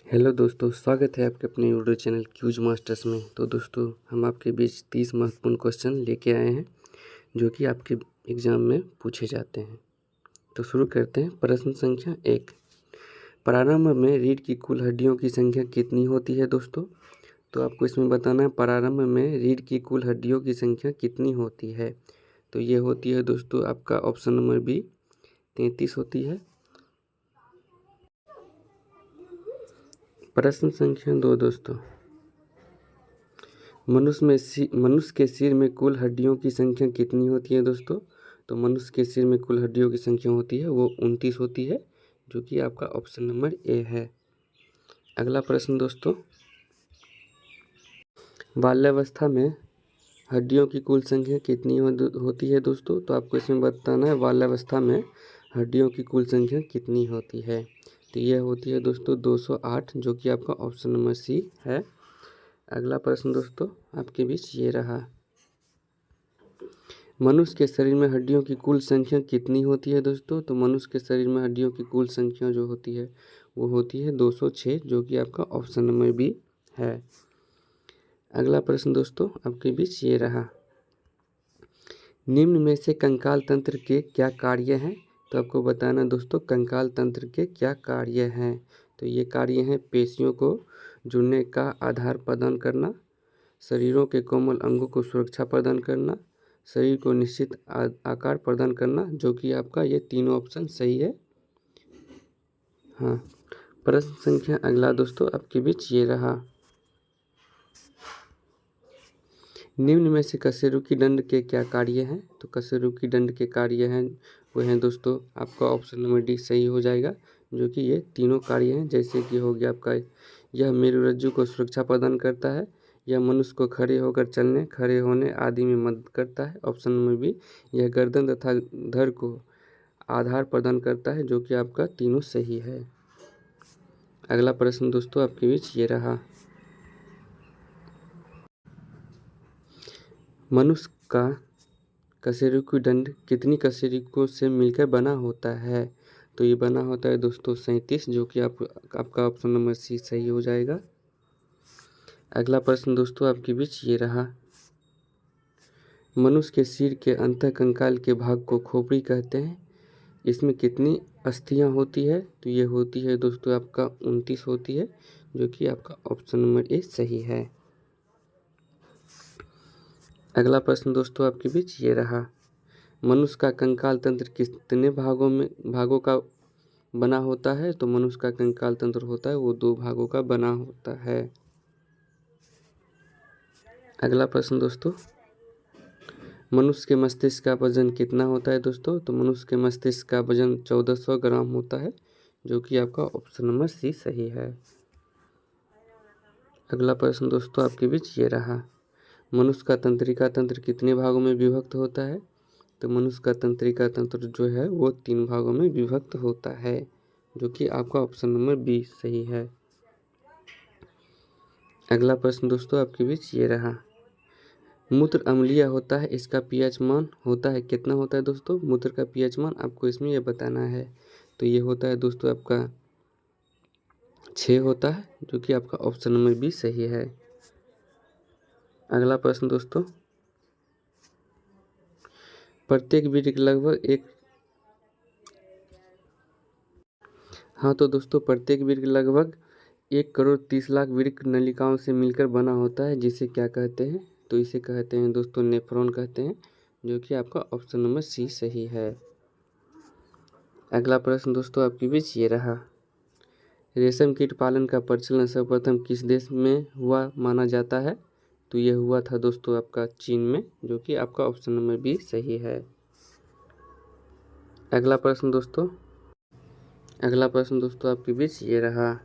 Hello दोस्तों, स्वागत है आपके अपने यूट्यूब चैनल क्यूज मास्टर्स में। तो दोस्तों, हम आपके बीच 30 महत्वपूर्ण क्वेश्चन लेके आए हैं जो कि आपके एग्ज़ाम में पूछे जाते हैं। तो शुरू करते हैं। प्रश्न संख्या 1, प्रारंभ में रीढ़ की कुल हड्डियों की संख्या कितनी होती है दोस्तों? तो आपको इसमें बताना है प्रारंभ में रीढ़ की कुल हड्डियों की संख्या कितनी होती है। तो ये होती है दोस्तों आपका ऑप्शन नंबर बी 33 होती है। प्रश्न संख्या 2 दोस्तों, मनुष्य के सिर में कुल हड्डियों की संख्या कितनी होती है दोस्तों? तो मनुष्य के सिर में कुल हड्डियों की संख्या होती है वो 29 होती है, जो कि आपका ऑप्शन नंबर ए है। अगला प्रश्न दोस्तों, बाल्यावस्था में हड्डियों की कुल संख्या कितनी होती है दोस्तों? तो आपको इसमें बताना है बाल्यावस्था में हड्डियों की कुल संख्या कितनी होती है। तो यह होती है दोस्तों 208, जो कि आपका ऑप्शन नंबर सी है। अगला प्रश्न दोस्तों आपके बीच ये रहा, मनुष्य के शरीर में हड्डियों की कुल संख्या कितनी होती है दोस्तों? तो मनुष्य के शरीर में हड्डियों की कुल संख्या जो होती है वो होती है 206, जो कि आपका ऑप्शन नंबर बी है। अगला प्रश्न दोस्तों आपके बीच ये रहा, निम्न में से कंकाल तंत्र के क्या कार्य हैं? तो आपको बताना दोस्तों कंकाल तंत्र के क्या कार्य हैं। तो ये कार्य हैं पेशियों को जुड़ने का आधार प्रदान करना, शरीरों के कोमल अंगों को सुरक्षा प्रदान करना, शरीर को निश्चित आकार प्रदान करना, जो कि आपका ये तीनों ऑप्शन सही है। हाँ, प्रश्न संख्या अगला दोस्तों आपके बीच ये रहा, निम्न में से कशेरुकी दंड के क्या कार्य हैं? तो कशेरुकी दंड के कार्य हैं वो हैं दोस्तों आपका ऑप्शन नंबर डी सही हो जाएगा, जो कि ये तीनों कार्य हैं। जैसे कि हो गया आपका, यह मेरुरज्जु को सुरक्षा प्रदान करता है, यह मनुष्य को खड़े होकर चलने, खड़े होने आदि में मदद करता है, ऑप्शन नंबर बी, यह गर्दन तथा धड़ को आधार प्रदान करता है, जो कि आपका तीनों सही है। अगला प्रश्न दोस्तों आपके बीच ये रहा, मनुष्य का कशेरुकी दंड कितनी कशेरुकियों से मिलकर बना होता है? तो ये बना होता है दोस्तों 37, जो कि आपका ऑप्शन नंबर सी सही हो जाएगा। अगला प्रश्न दोस्तों आपके बीच ये रहा, मनुष्य के सिर के अंतः कंकाल के भाग को खोपड़ी कहते हैं, इसमें कितनी अस्थियां होती है? तो ये होती है दोस्तों आपका 29 होती है, जो कि आपका ऑप्शन नंबर ए सही है। अगला प्रश्न दोस्तों आपके बीच ये रहा, मनुष्य का कंकाल तंत्र कितने भागों का बना होता है? तो मनुष्य का कंकाल तंत्र होता है वो 2 भागों का बना होता है। अगला प्रश्न दोस्तों, मनुष्य के मस्तिष्क का वजन कितना होता है दोस्तों? तो मनुष्य के मस्तिष्क का वजन 1400 ग्राम होता है, जो कि आपका ऑप्शन नंबर सी सही है। अगला प्रश्न दोस्तों आपके बीच ये रहा, मनुष्य का तंत्रिका तंत्र कितने भागों में विभक्त होता है? तो मनुष्य का तंत्रिका तंत्र जो है वो 3 भागों में विभक्त होता है, जो कि आपका ऑप्शन नंबर बी सही है। अगला प्रश्न दोस्तों आपके बीच ये रहा, मूत्र अम्लीय होता है, इसका पीएच मान होता है कितना होता है दोस्तों? मूत्र का पीएच मान आपको इसमें ये बताना है। तो ये होता है दोस्तों आपका 6 होता है, जो कि आपका ऑप्शन नंबर बी सही है। अगला प्रश्न दोस्तों, प्रत्येक वृक्क लगभग एक हाँ तो दोस्तों प्रत्येक वृक्क लगभग 1,30,00,000 वृक्क नलिकाओं से मिलकर बना होता है, जिसे क्या कहते हैं? तो इसे कहते हैं दोस्तों नेफ्रॉन कहते हैं, जो कि आपका ऑप्शन नंबर सी सही है। अगला प्रश्न दोस्तों आपके बीच ये रहा, रेशम कीट पालन का प्रचलन सर्वप्रथम किस देश में हुआ माना जाता है? तो ये हुआ था दोस्तों आपका चीन में, जो कि आपका ऑप्शन नंबर बी सही है। अगला प्रश्न दोस्तों आपके बीच ये रहा,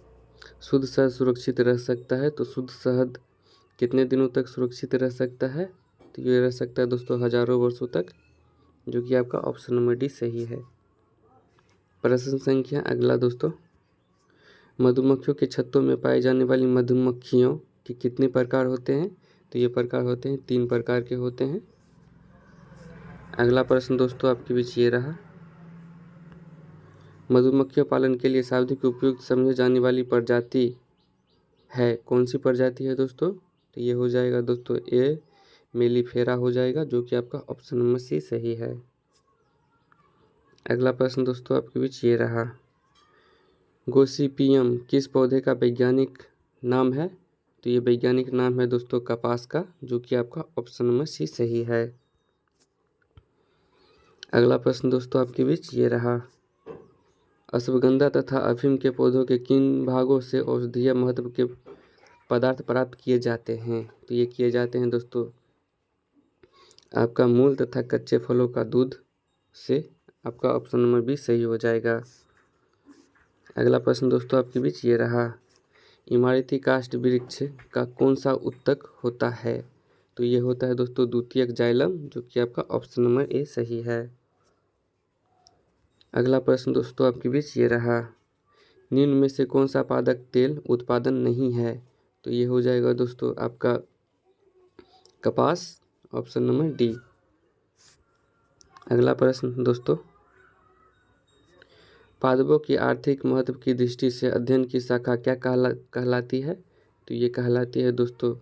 शुद्ध शहद सुरक्षित रह सकता है, तो शुद्ध शहद कितने दिनों तक सुरक्षित रह सकता है? तो ये रह सकता है दोस्तों हजारों वर्षों तक, जो कि आपका ऑप्शन नंबर डी सही है। प्रश्न संख्या अगला दोस्तों, मधुमक्खियों के छत्तों में पाई जाने वाली मधुमक्खियों के कितने प्रकार होते हैं? तो ये प्रकार होते हैं 3 प्रकार के होते हैं। अगला प्रश्न दोस्तों आपके बीच ये रहा, मधुमक्खियों पालन के लिए सर्वाधिक उपयुक्त समझी जाने वाली प्रजाति है कौन सी प्रजाति है दोस्तों? तो ये हो जाएगा दोस्तों ए मेलिफेरा हो जाएगा, जो कि आपका ऑप्शन नंबर सी सही है। अगला प्रश्न दोस्तों आपके बीच ये रहा, गोसिपियम किस पौधे का वैज्ञानिक नाम है? तो ये वैज्ञानिक नाम है दोस्तों कपास का, जो कि आपका ऑप्शन नंबर सी सही है। अगला प्रश्न दोस्तों आपके बीच ये रहा, अश्वगंधा तथा अफीम के पौधों के किन भागों से औषधीय महत्व के पदार्थ प्राप्त किए जाते हैं? तो ये किए जाते हैं दोस्तों आपका मूल तथा कच्चे फलों का दूध से। आपका ऑप्शन नंबर बी सही हो जाएगा। अगला प्रश्न दोस्तों आपके बीच ये रहा, इमारती काष्ठ वृक्ष का कौन सा उत्तक होता है? तो ये होता है दोस्तों द्वितीयक जाइलम, जो कि आपका ऑप्शन नंबर ए सही है। अगला प्रश्न दोस्तों आपके बीच ये रहा, निम्न में से कौन सा पादप तेल उत्पादन नहीं है? तो ये हो जाएगा दोस्तों आपका कपास, ऑप्शन नंबर डी। अगला प्रश्न दोस्तों, पादपों की आर्थिक महत्व की दृष्टि से अध्ययन की शाखा क्या कहलाती है? तो ये कहलाती है दोस्तों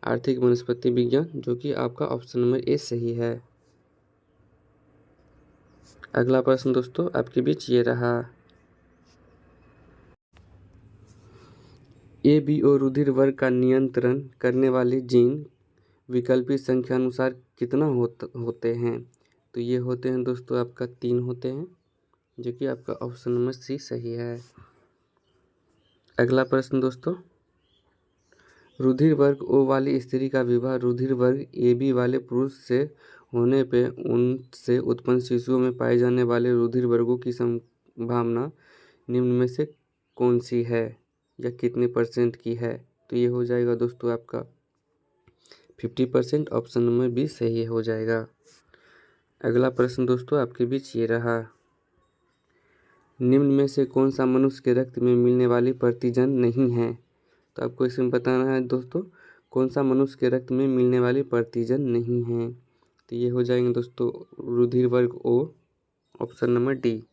आर्थिक वनस्पति विज्ञान, जो कि आपका ऑप्शन नंबर ए सही है। अगला प्रश्न दोस्तों आपके बीच ये रहा, ए बी ओ रुधिर वर्ग का नियंत्रण करने वाले जीन विकल्पी संख्या अनुसार कितना होते हैं? तो ये होते हैं दोस्तों आपका 3 होते हैं, जो कि आपका ऑप्शन नंबर सी सही है। अगला प्रश्न दोस्तों, रुधिर वर्ग ओ वाली स्त्री का विवाह रुधिर वर्ग ए बी वाले पुरुष से होने पे उनसे उत्पन्न शिशुओं में पाए जाने वाले रुधिर वर्गों की संभावना निम्न में से कौन सी है या कितने % की है? तो ये हो जाएगा दोस्तों आपका 50%, ऑप्शन नंबर बी सही हो जाएगा। अगला प्रश्न दोस्तों आपके बीच ये रहा, निम्न में से कौन सा मनुष्य के रक्त में मिलने वाली प्रतिजन नहीं है? तो आपको इसमें बताना है दोस्तों कौन सा मनुष्य के रक्त में मिलने वाली प्रतिजन नहीं है। तो ये हो जाएंगे दोस्तों रुधिर वर्ग ओ, ऑप्शन नंबर डी।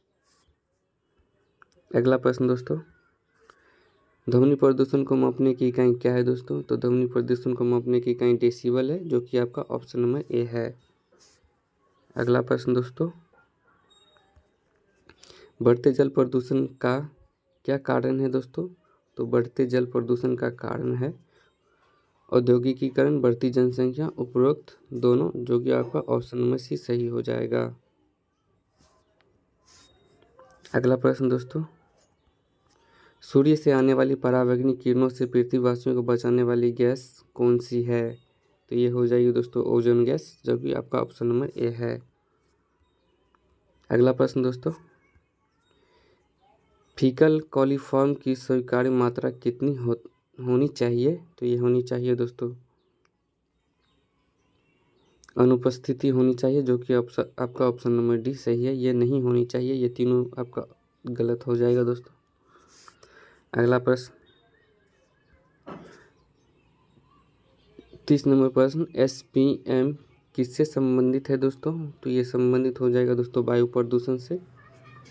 अगला प्रश्न दोस्तों, ध्वनि प्रदूषण को मापने की इकाई क्या है दोस्तों? तो ध्वनि प्रदूषण को मापने की इकाई डेसिबल है, जो कि आपका ऑप्शन नंबर ए है। अगला प्रश्न दोस्तों, बढ़ते जल प्रदूषण का क्या कारण है दोस्तों? तो बढ़ते जल प्रदूषण का कारण है औद्योगिकीकरण, बढ़ती जनसंख्या, उपरोक्त दोनों, जो कि आपका ऑप्शन नंबर सी सही हो जाएगा। अगला प्रश्न दोस्तों, सूर्य से आने वाली पराबैंगनी किरणों से पृथ्वीवासियों को बचाने वाली गैस कौन सी है? तो ये हो जाएगी दोस्तों ओजोन गैस, जो कि आपका ऑप्शन नंबर ए है। अगला प्रश्न दोस्तों, फीकल कॉलीफॉर्म की स्वीकार्य मात्रा कितनी होनी चाहिए? तो ये होनी चाहिए दोस्तों अनुपस्थिति होनी चाहिए, जो कि आपका ऑप्शन नंबर डी सही है। ये नहीं होनी चाहिए, ये तीनों आपका गलत हो जाएगा दोस्तों। अगला प्रश्न 30 नंबर प्रश्न, SPM किससे संबंधित है दोस्तों? तो ये संबंधित हो जाएगा दोस्तों वायु प्रदूषण से,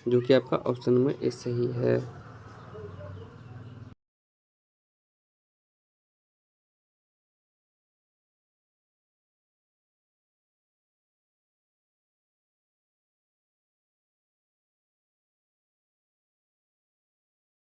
जो कि आपका ऑप्शन नंबर ए सही है।